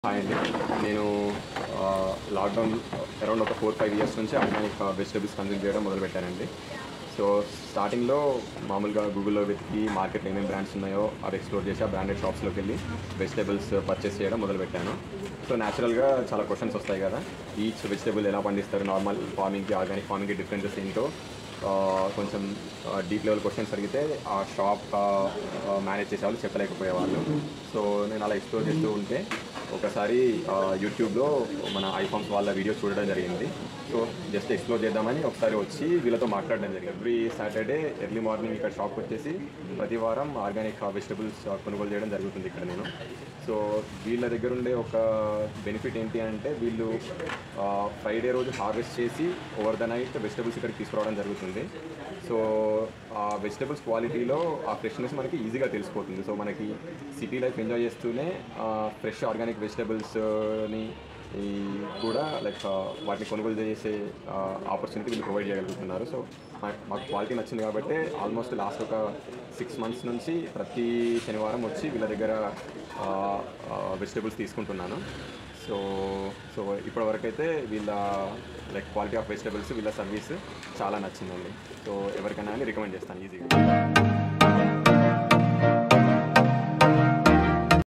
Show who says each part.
Speaker 1: Hi అండి. నేను lockdown around ఒక 4, 5 ఇయర్స్ నుంచి ఆర్గానిక్ వెజిటబుల్స్ కన్జ్యూమ్ చేయడం మొదలుపెట్టానండి. సో స్టార్టింగ్‌లో మామూలుగా గూగుల్‌లో వెతికి మార్కెట్‌లో ఏమేమి బ్రాండ్స్ ఉన్నాయో అవి ఎక్స్‌ప్లోర్ చేసి ఆ బ్రాండెడ్ షాప్స్‌లోకి వెళ్ళి వెజిటబుల్స్ పర్చేస్ చేయడం మొదలుపెట్టాను. సో న్యాచురల్‌గా చాలా క్వెషన్స్ వస్తాయి కదా! ఈచ్ వెజిటబుల్ ఎలా పండిస్తారు, నార్మల్ ఫార్మింగ్‌కి, ఆర్గానిక్ ఫార్మింగ్‌కి డిఫరెన్సెస్ ఏంటో కొంచెం డీప్ లెవెల్ క్వెషన్స్ అడిగితే ఆ షాప్ మేనేజ్ చేసేవాళ్ళు చెప్పలేకపోయేవాళ్ళు. సో నేను అలా ఎక్స్‌ప్లోర్ చేస్తూ ఉంటే ఒకసారి యూట్యూబ్లో మన ఐఫామ్స్ వాళ్ళ వీడియోస్ చూడడం జరిగింది. సో జస్ట్ ఎక్స్ప్లోర్ చేద్దామని ఒకసారి వచ్చి వీళ్ళతో మాట్లాడడం జరిగింది. ఎవ్రీ సాటర్డే ఎర్లీ మార్నింగ్ ఇక్కడ షాప్కి వచ్చేసి ప్రతి వారం ఆర్గానిక్ వెజిటబుల్స్ కొనుగోలు చేయడం జరుగుతుంది ఇక్కడ నేను. సో వీళ్ళ దగ్గర ఉండే ఒక బెనిఫిట్ ఏంటి అంటే వీళ్ళు ఫ్రైడే రోజు హార్వెస్ట్ చేసి ఓవర్ ద నైట్ వెజిటబుల్స్ ఇక్కడికి తీసుకురావడం జరుగుతుంది. సో ఆ వెజిటబుల్స్ క్వాలిటీలో ఆ ఫ్రెష్నెస్ మనకి ఈజీగా తెలిసిపోతుంది. సో మనకి సిటీ లైఫ్ ఎంజాయ్ చేస్తూనే ఫ్రెష్ ఆర్గానిక్ వెజిటబుల్స్ని కూడా లైక్ వాటిని కొనుగోలు చేసే ఆపర్చునిటీ వీళ్ళు ప్రొవైడ్ చేయగలుగుతున్నారు. సో మాకు క్వాలిటీ నచ్చింది కాబట్టి ఆల్మోస్ట్ లాస్ట్ ఒక 6 months నుంచి ప్రతి శనివారం వచ్చి వీళ్ళ దగ్గర వెజిటబుల్స్ తీసుకుంటున్నాను. సో సో ఇప్పటివరకు అయితే వీళ్ళ లైక్ క్వాలిటీ ఆఫ్ వెజిటబుల్స్, వీళ్ళ సర్వీస్ చాలా నచ్చిందండి. సో ఎవరికైనా అని రికమెండ్ చేస్తాను ఈజీగా.